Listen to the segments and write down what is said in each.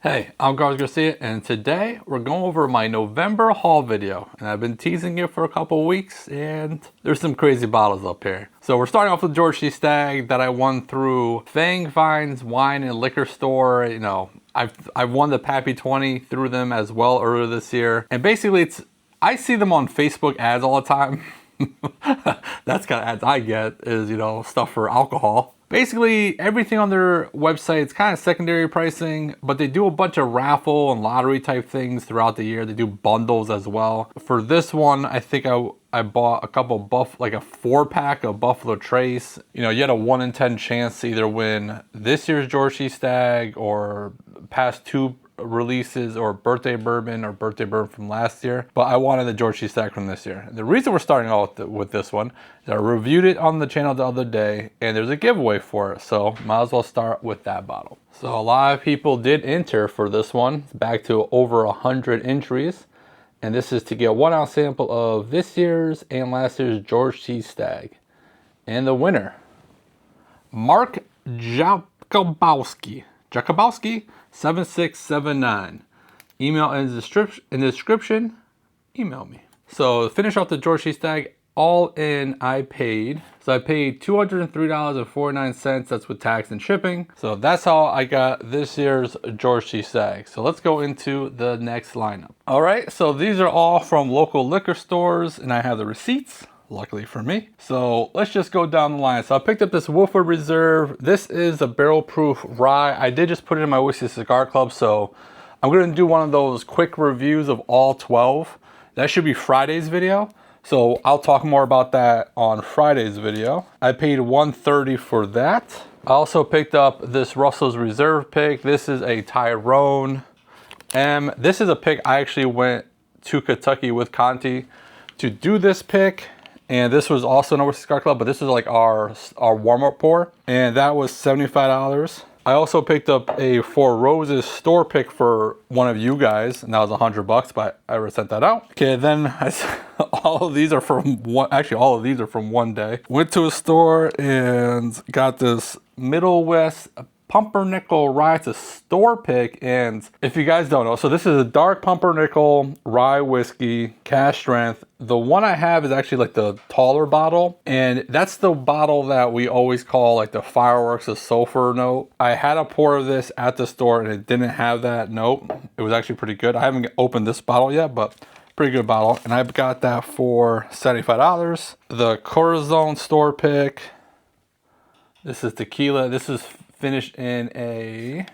Hey, I'm Carlos Garcia, and today we're going over my November haul video. And I've been teasing it for a couple weeks, and there's some crazy bottles up here. So we're starting off with George T Stagg that I won through Fang Finds Wine and Liquor Store. You know, I've won the Pappy 20 through them as well earlier this year. And basically, I see them on Facebook ads all the time. That's kind of ads I get is, you know, stuff for alcohol. Basically, everything on their website is kind of secondary pricing, but they do a bunch of raffle and lottery type things throughout the year. They do bundles as well. For this one, I think I bought a couple like a 4-pack of Buffalo Trace. You know, you had a 1 in 10 chance to either win this year's George T Stagg or past 2 releases or birthday bourbon from last year, but I wanted the George T Stagg from this year. And the reason we're starting out with this one is I reviewed it on the channel the other day and there's a giveaway for it, so might as well start with that bottle. So a lot of people did enter for this one, back to over 100 entries, and this is to get a 1 ounce sample of this year's and last year's George T Stagg. And the winner, Mark Jakubowski 7679. Email in the description. Email me. So to finish off the George T Stagg, all in I paid $203.49. That's with tax and shipping. So that's how I got this year's George T Stagg. So let's go into the next lineup. All right, so these are all from local liquor stores and I have the receipts, luckily for me. So let's just go down the line. So I picked up this Winkle Reserve. This is a barrel proof rye. I did just put it in my Whiskey Cigar Club, so I'm gonna do one of those quick reviews of all 12. That should be Friday's video. So I'll talk more about that on Friday's video. I paid $130 for that. I also picked up this Russell's Reserve pick. This is a Tyrone M. This is a pick I actually went to Kentucky with Conti to do this pick. And this was also an Whiskey Cigar Club, but this is like our warm-up pour. And that was $75. I also picked up a Four Roses store pick for one of you guys, and that was $100, but I already sent that out. Okay, then all of these are from one day. Went to a store and got this Middle West Pumpernickel Rye. It's a store pick, and if you guys don't know, so this is a dark Pumpernickel Rye whiskey, cask strength. The one I have is actually like the taller bottle, and that's the bottle that we always call like the fireworks, a sulfur note. I had a pour of this at the store and it didn't have that note. It was actually pretty good. I haven't opened this bottle yet, but pretty good bottle, and I've got that for $75. The Corazon store pick. This is tequila. This is finished in a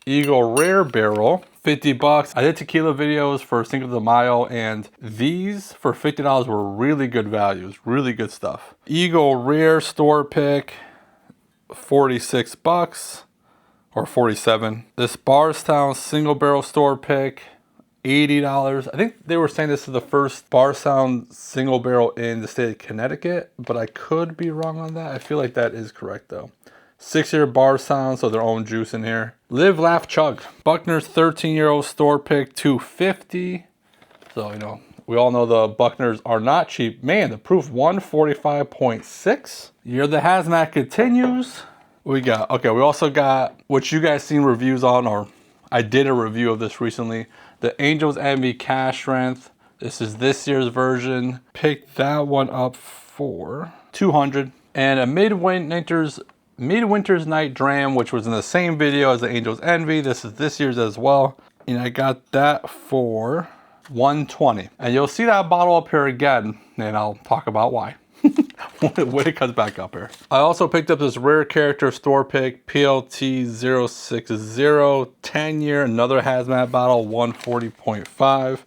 Eagle Rare barrel, $50. I did tequila videos for Cinco de Mayo, and these for $50 were really good values, really good stuff. Eagle Rare store pick, $46 or $47. This Bardstown single barrel store pick, $80. I think they were saying this is the first Bardstown single barrel in the state of Connecticut, but I could be wrong on that. I feel like that is correct though. 6-year Bardstown, so their own juice in here. Live, Laugh, Chug. Buckner's 13-year-old store pick, $250. So, you know, we all know the Buckners are not cheap. Man, the proof 145.6. Year the Hazmat continues. We also got what you guys seen reviews on, or I did a review of this recently. The Angel's Envy Cask Strength. This is this year's version. Picked that one up for $200. And a Midwinter's Night Dram, which was in the same video as the Angel's Envy. This is this year's as well. And I got that for $120. And you'll see that bottle up here again, and I'll talk about why when it comes back up here. I also picked up this Rare Character store pick, PLT 060, 10-year, another hazmat bottle, 140.5.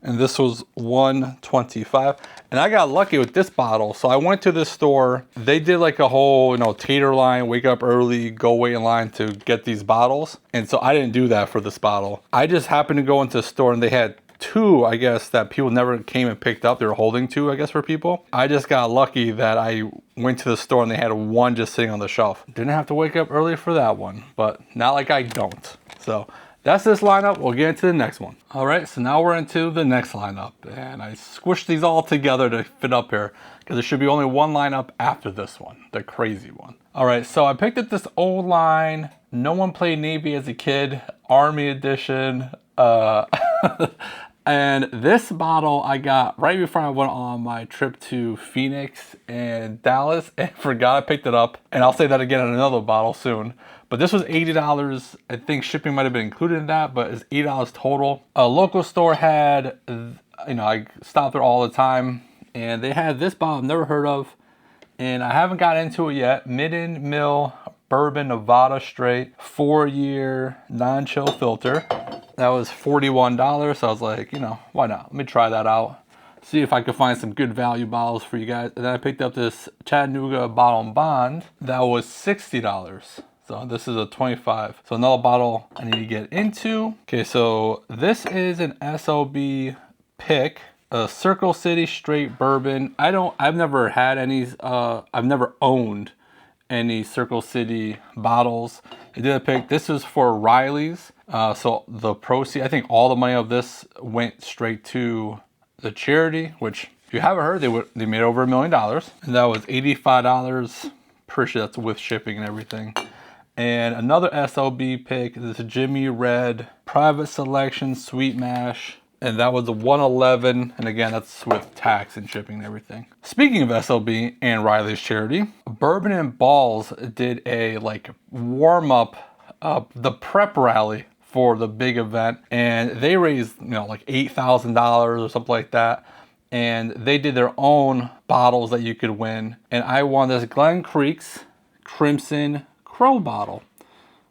And this was $125. And I got lucky with this bottle. So I went to this store. They did like a whole, you know, Tater line, wake up early, go wait in line to get these bottles. And so I didn't do that for this bottle. I just happened to go into the store and they had 2, I guess, that people never came and picked up. They were holding 2, I guess, for people. I just got lucky that I went to the store and they had 1 just sitting on the shelf. Didn't have to wake up early for that one, but not like I don't. So that's this lineup. We'll get into the next one. All right, so now we're into the next lineup, and I squished these all together to fit up here because there should be only one lineup after this one, the crazy one. All right, so I picked up this old line No one played Navy as a kid, Army edition. And this bottle I got right before I went on my trip to Phoenix and Dallas and forgot I picked it up. And I'll say that again in another bottle soon. But this was $80. I think shipping might have been included in that, but it's $8 total. A local store had, you know, I stopped there all the time, and they had this bottle I've never heard of, and I haven't got into it yet. Midden Mill Bourbon Nevada Straight 4-year non-chill filter. That was $41, so I was like, you know, why not? Let me try that out. See if I could find some good value bottles for you guys. And then I picked up this Chattanooga Bottle and Bond. That was $60. So this is a 25. So another bottle I need to get into. Okay, so this is an SOB pick, a Circle City straight bourbon. I've never had any, I've never owned any Circle City bottles. I did a pick. This is for Riley's. So the proceeds, I think all the money of this went straight to the charity, which if you haven't heard, they made over $1 million. And that was $85 per ship. That's with shipping and everything. And another SOB pick, this Jimmy Red Private Selection Sweet Mash. And that was a 111, and again, that's with tax and shipping and everything. Speaking of SOB and Riley's charity, Bourbon and Balls did a like warm up, the prep rally for the big event, and they raised, you know, like $8,000 or something like that. And they did their own bottles that you could win, and I won this Glen Creek's Crimson Crow bottle.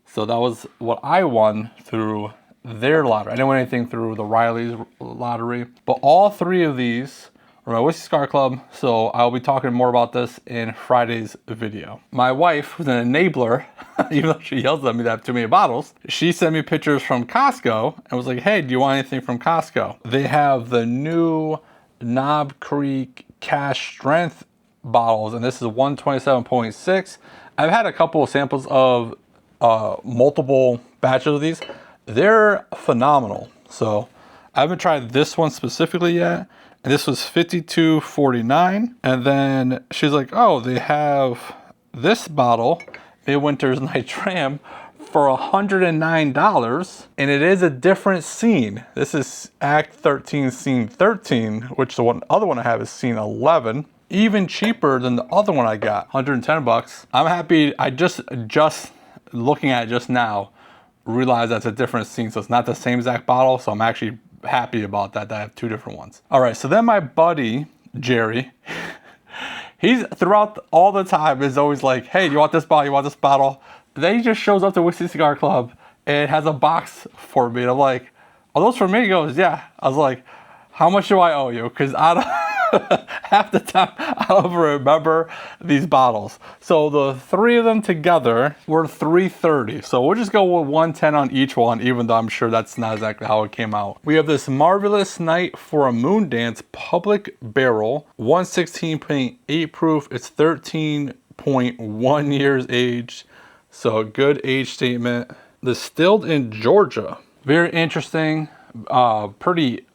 So that was what I won through their lottery. I didn't win anything through the Riley's lottery, but all three of these are my Whiskey Cigar Club, so I'll be talking more about this in Friday's video. My wife, who's an enabler, even though she yells at me that I have too many bottles, she sent me pictures from Costco and was like, hey, do you want anything from Costco? They have the new Knob Creek Cash Strength bottles, and this is 127.6. I've had a couple of samples of multiple batches of these. They're phenomenal. So I haven't tried this one specifically yet. And this was $52.49. And then she's like, oh, they have this bottle, Midwinter's Night Dram, for $109. And it is a different scene. This is Act 13, Scene 13, which the other one I have is Scene 11. Even cheaper than the other one I got, 110 bucks. I'm happy. I just looking at it just now, realize that's a different scene, so it's not the same exact bottle. So I'm actually happy about that I have two different ones. All right, so then my buddy Jerry, he's throughout all the time is always like, hey, you want this bottle, you want this bottle? Then he just shows up to Whiskey Cigar Club and has a box for me, and I'm like, are those for me? He goes, yeah. I was like, how much do I owe you? Because I don't half the time I don't remember these bottles. So the three of them together were $330. So we'll just go with 110 on each one, even though I'm sure that's not exactly how it came out. We have this Marvelous Night for a Moon Dance Public Barrel, 116.8 proof. It's 13.1 years aged. So a good age statement. Distilled in Georgia. Very interesting. Pretty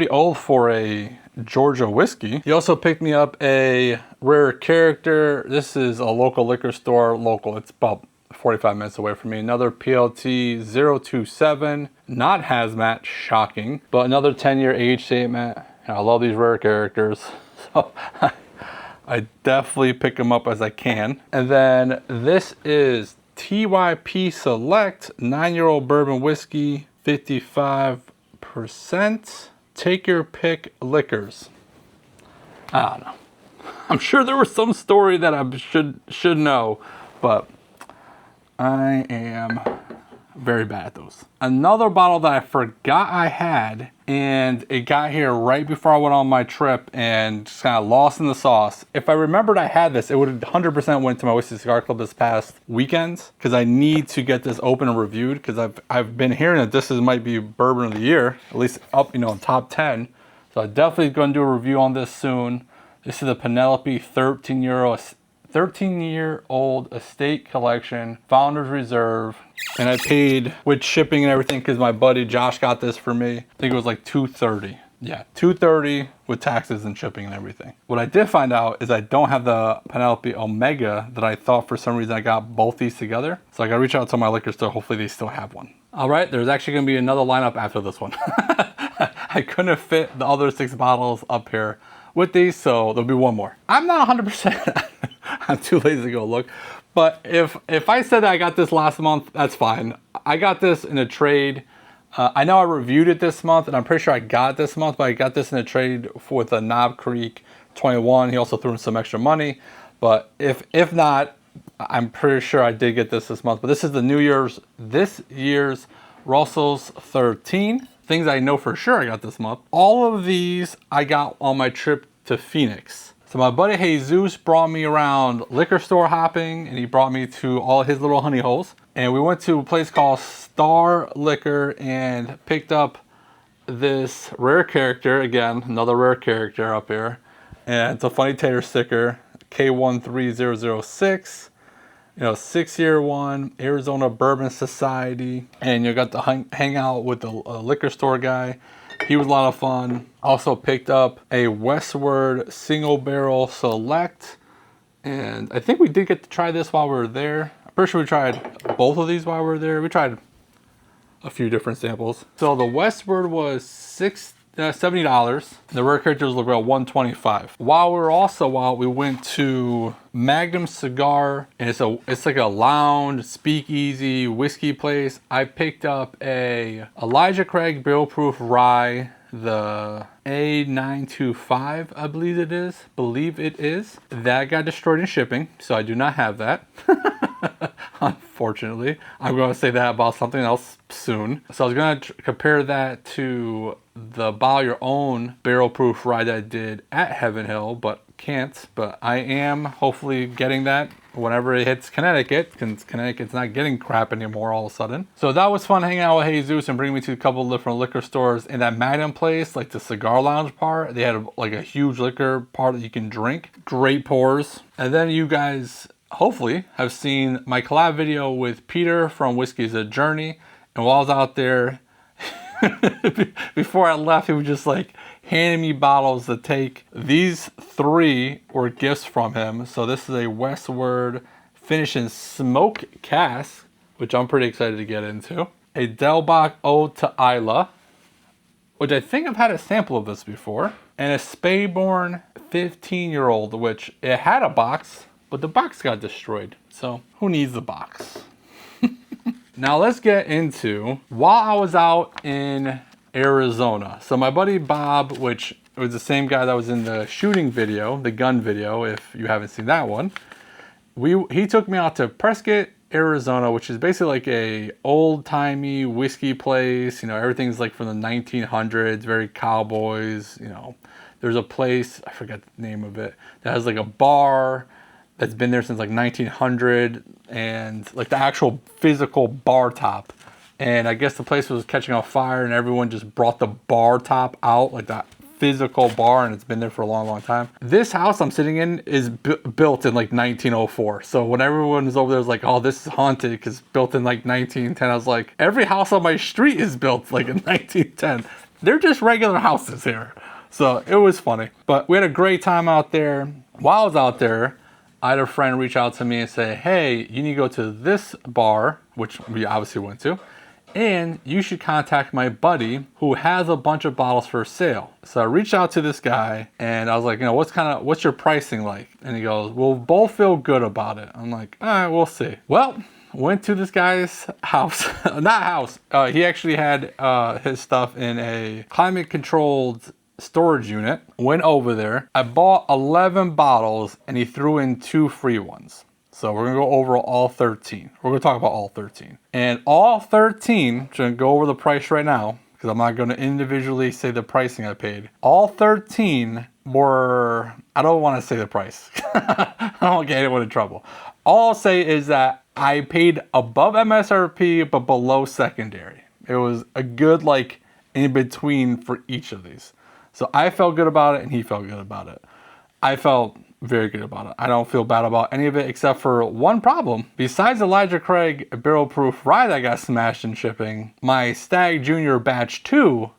old for a Georgia whiskey. He also picked me up a Rare Character. This is a local liquor store, local. It's about 45 minutes away from me. Another PLT 027, not hazmat, shocking, but another 10-year age statement. I love these Rare Characters, so I definitely pick them up as I can. And then this is TYP Select 9-year-old bourbon whiskey, 55%. Take your pick liquors. I don't know. I'm sure there was some story that I should know, but I am very bad at those. Another bottle that I forgot I had, and it got here right before I went on my trip and just kind of lost in the sauce. If I remembered I had this, it would have 100% went to my Whiskey Cigar Club this past weekend, because I need to get this open and reviewed, because I've been hearing that this might be bourbon of the year, at least up, top 10. So I'm definitely going to do a review on this soon. This is the Penelope 13-year-old estate collection, Founders Reserve. And I paid with shipping and everything because my buddy Josh got this for me. I think it was like $230. Yeah, $230 with taxes and shipping and everything. What I did find out is I don't have the Penelope Omega that I thought for some reason I got both these together. So I gotta reach out to my liquor store. Hopefully they still have one. All right, there's actually gonna be another lineup after this one. I couldn't fit the other 6 bottles up here with these, so there'll be one more. I'm not 100%. I'm too lazy to go look. But if I said I got this last month, that's fine. I got this in a trade. I know I reviewed it this month, and I'm pretty sure I got it this month, but I got this in a trade with the Knob Creek 21. He also threw in some extra money. But if not, I'm pretty sure I did get this month. But this is this year's Russell's 13. Things I know for sure I got this month. All of these I got on my trip to Phoenix. So my buddy Jesus brought me around liquor store hopping, and he brought me to all his little honey holes. And we went to a place called Star Liquor and picked up this rare character. Again, another rare character up here. And it's a funny Tater sticker, K13006. 6-year one, Arizona Bourbon Society. And you got to hang out with the liquor store guy. He was a lot of fun. Also picked up a Westward Single Barrel Select. And I think we did get to try this while we were there. I'm pretty sure we tried both of these while we were there. We tried a few different samples. So the Westward was $70. The rare characters look about $125. While we went to Magnum Cigar, and it's like a lounge speakeasy whiskey place. I picked up a Elijah Craig Barrel Proof Rye, the A925, I believe it is. That got destroyed in shipping, so I do not have that. Unfortunately, I'm going to say that about something else soon. So I was going to compare that to the Bottle Your Own Barrel Proof Rye that I did at Heaven Hill, but can't. But I am hopefully getting that whenever it hits Connecticut, because Connecticut's not getting crap anymore all of a sudden. So that was fun hanging out with Jesus and bringing me to a couple of different liquor stores. In that Magnum place, like the cigar lounge part, they had like a huge liquor part that you can drink. Great pours. And then you guys hopefully have seen my collab video with Peter from Whiskey's A Journey. And while I was out there, before I left, he was just like handing me bottles to take. These 3 were gifts from him. So this is a Westward Finish and Smoke cask, which I'm pretty excited to get into. A Delbach Ode to Isla, which I think I've had a sample of this before. And a Spadeborn 15-year-old, which it had a box, but the box got destroyed. So who needs the box? Now let's get into while I was out in Arizona. So my buddy Bob, which was the same guy that was in the shooting video, the gun video, if you haven't seen that one, he took me out to Prescott, Arizona, which is basically like a old-timey whiskey place. Everything's like from the 1900s, very cowboys. There's a place, I forget the name of it, that has like a bar that's been there since like 1900, and like the actual physical bar top. And I guess the place was catching on fire, and everyone just brought the bar top out, like that physical bar, and it's been there for a long, long time. This house I'm sitting in is built in like 1904. So when everyone was over there was like, oh, this is haunted because built in like 1910, I was like, every house on my street is built like in 1910. They're just regular houses here. So it was funny. But we had a great time out there. While I was out there, I had a friend reach out to me and say, hey, you need to go to this bar, which we obviously went to, and you should contact my buddy who has a bunch of bottles for sale. So I reached out to this guy and I was like, what's your pricing like? And he goes, we'll both feel good about it. I'm like, all right, we'll see. Well, went to this guy's house, he actually had his stuff in a climate controlled storage unit. Went over there. I bought 11 bottles and he threw in 2 free ones. So we're gonna go over all 13. We're gonna talk about all 13. And all 13, I'm gonna go over the price right now because I'm not gonna individually say the pricing I paid. All 13 were, I don't wanna say the price. I don't want to get anyone in trouble. All I'll say is that I paid above MSRP but below secondary. It was a good like in between for each of these. So I felt good about it and he felt good about it. I felt very good about it. I don't feel bad about any of it except for one problem. Besides Elijah Craig Barrel Proof Rye that got smashed in shipping, my Stagg Junior Batch 2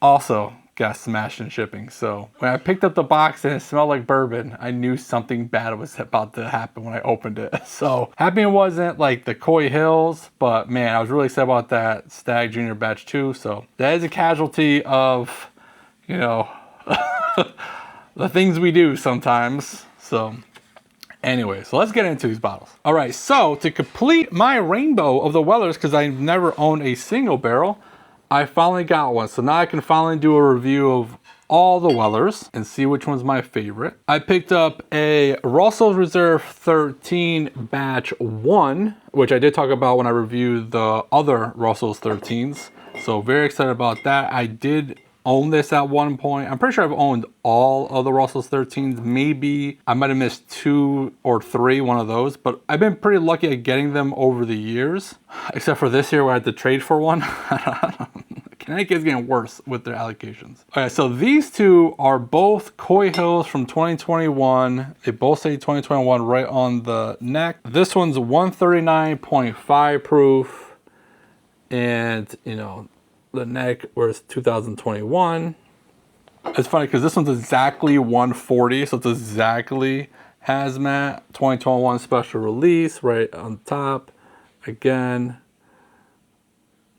also got smashed in shipping. So when I picked up the box and it smelled like bourbon, I knew something bad was about to happen when I opened it. So happy it wasn't like the Coy Hills, but man, I was really excited about that Stagg Junior Batch 2. So that is a casualty of, you know, the things we do sometimes. So anyway, so let's get into these bottles. All right, so to complete my rainbow of the Wellers, because I've never owned a single barrel, I finally got one. So now I can finally do a review of all the Wellers and see which one's my favorite. I picked up a Russell's Reserve 13 Batch 1, which I did talk about when I reviewed the other Russell's 13s. So very excited about that. I did own this at one point. I'm pretty sure I've owned all of the Russell's 13s. Maybe I might have missed 2 or 3, one of those, but I've been pretty lucky at getting them over the years, except for this year where I had to trade for one. Connecticut's getting worse with their allocations. Okay, so these two are both Coy Hills from 2021. They both say 2021 right on the neck. This one's 139.5 proof, and you know, the neck was 2021. It's funny because this one's exactly 140, so it's exactly hazmat. 2021 special release right on top. Again,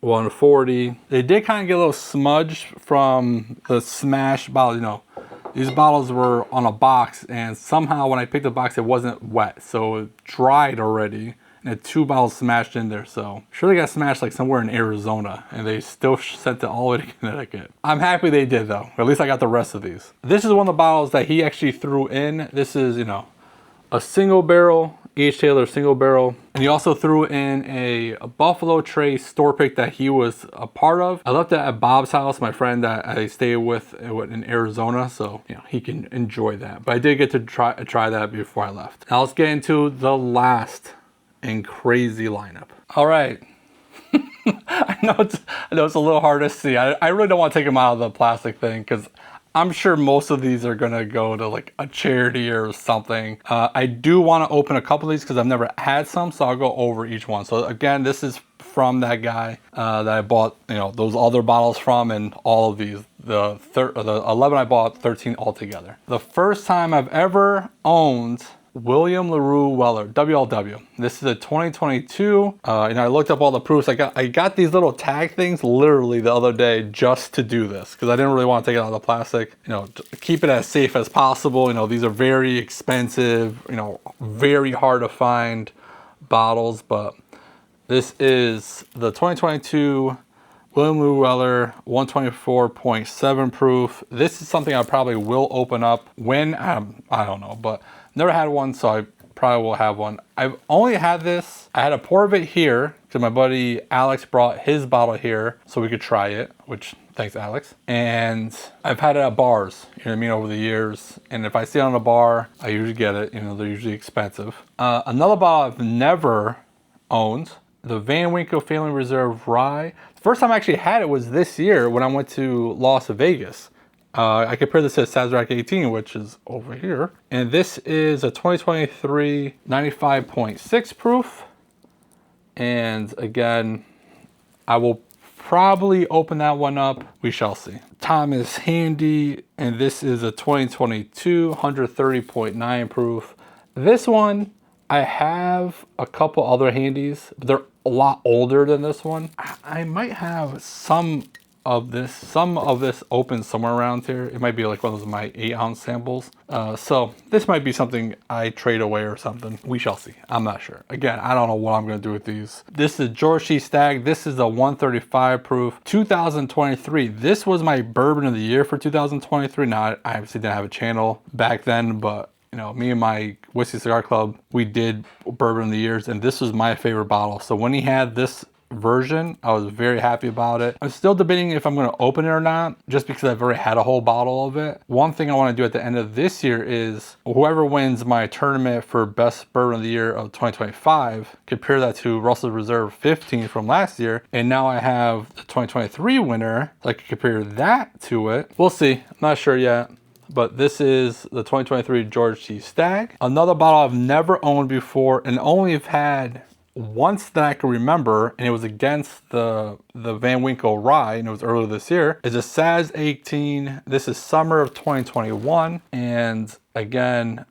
140. They did kind of get a little smudged from the smash bottle. You know, these bottles were on a box, and somehow when I picked the box, it wasn't wet, so it dried already. And had 2 bottles smashed in there, so sure they got smashed like somewhere in Arizona, and they still sent it all the way to Connecticut. I'm happy they did though. At least I got the rest of these. This is one of the bottles that he actually threw in. This is, you know, a single barrel, H. Taylor single barrel. And he also threw in a Buffalo Trace store pick that he was a part of. I left that at Bob's house, my friend that I stay with in Arizona, so you know he can enjoy that. But I did get to try that before I left. Now let's get into the last and crazy lineup. All right. I know it's a little hard to see. I really don't want to take them out of the plastic thing because I'm sure most of these are gonna go to like a charity or something. I do want to open a couple of these because I've never had some, so I'll go over each one. So again, this is from that guy that I bought, you know, those other bottles from, and all of these. The 11 I bought, 13 altogether. The first time I've ever owned William Lurue Weller, WLW. This is a 2022. And I looked up all the proofs. I got these little tag things literally the other day just to do this because I didn't really want to take it out of the plastic. You know, keep it as safe as possible. You know, these are very expensive, you know, very hard to find bottles, but this is the 2022 William Lurue Weller 124.7 proof. This is something I probably will open up when, I don't know, but never had one, so I probably will have one. I've only had this, I had a pour of it here because my buddy Alex brought his bottle here so we could try it, which thanks Alex. And I've had it at bars, you know what I mean, over the years. And if I see it on a bar, I usually get it, you know, they're usually expensive. Another bottle I've never owned, the Van Winkle Family Reserve Rye. The first time I actually had it was this year when I went to Las Vegas. I compared this to Sazarac 18, which is over here. And this is a 2023 95.6 proof. And again, I will probably open that one up. We shall see. Time is handy. And this is a 2022 130.9 proof. This one, I have a couple other handies, but they're a lot older than this one. I might have some of this open somewhere around here. It might be like one of those my 8-ounce samples. So this might be something I trade away or something. We shall see. I'm not sure. Again, I don't know what I'm gonna do with these. This is George T Stagg. This is a 135 proof, 2023. This was my bourbon of the year for 2023. Now, I obviously didn't have a channel back then, but you know, me and my Whiskey Cigar Club, we did bourbon of the years, and this was my favorite bottle. So when he had this version, I was very happy about it. I'm still debating if I'm going to open it or not, just because I've already had a whole bottle of it. One thing I want to do at the end of this year is whoever wins my tournament for best bourbon of the year of 2025, compare that to Russell's Reserve 15 from last year, and now I have the 2023 winner, so I can compare that to it. We'll see. I'm not sure yet. But this is the 2023 George T Stagg. Another bottle I've never owned before and only have had once that I can remember, and it was against the Van Winkle Rye, and it was earlier this year, is a Saz 18. This is summer of 2021. And again,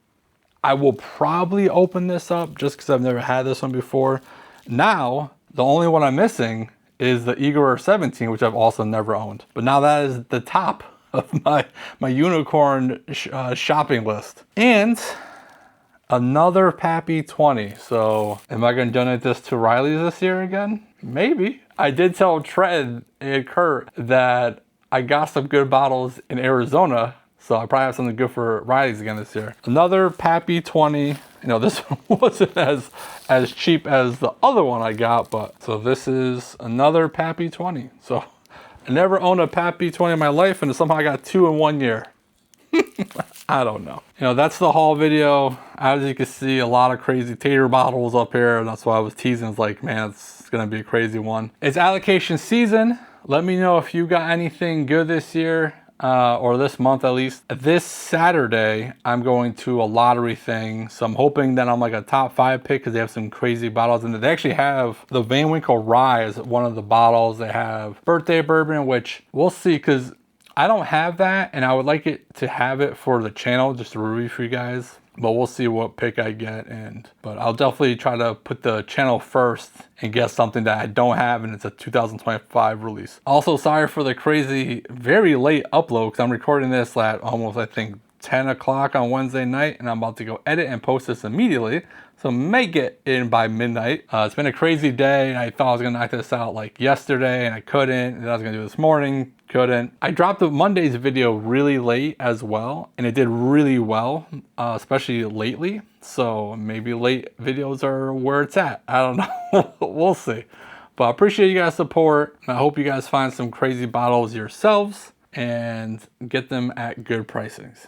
I will probably open this up just because I've never had this one before. Now, the only one I'm missing is the Igor 17, which I've also never owned. But now that is the top of my unicorn shopping list. And another Pappy 20. So am I going to donate this to Riley's this year again? Maybe. I did tell Tread and Kurt that I got some good bottles in Arizona, so I probably have something good for Riley's again this year. Another Pappy 20. You know, this one wasn't as cheap as the other one I got, but so this is another Pappy 20. So I never owned a Pappy 20 in my life, and somehow I got 2 in 1 year. I don't know. You know, that's the haul video. As you can see, a lot of crazy Tater bottles up here. And that's why I was teasing. It's like, man, it's going to be a crazy one. It's allocation season. Let me know if you got anything good this year, or this month at least. This Saturday, I'm going to a lottery thing. So I'm hoping that I'm like a top 5 pick because they have some crazy bottles in it. They actually have the Van Winkle Rye as one of the bottles. They have Birthday Bourbon, which we'll see because I don't have that, and I would like it to have it for the channel, just to review for you guys. But we'll see what pick I get, but I'll definitely try to put the channel first and get something that I don't have, and it's a 2025 release. Also, sorry for the crazy, very late upload, because I'm recording this at almost, I think, 10 o'clock on Wednesday night, and I'm about to go edit and post this immediately. So may get in by midnight. It's been a crazy day. I thought I was gonna knock this out like yesterday, and I couldn't. And I was gonna do this morning, couldn't. I dropped the Monday's video really late as well, and it did really well, especially lately. So maybe late videos are where it's at. I don't know. We'll see. But I appreciate you guys' support. I hope you guys find some crazy bottles yourselves and get them at good pricings.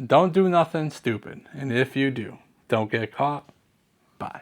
Don't do nothing stupid. And if you do, don't get caught. Bye.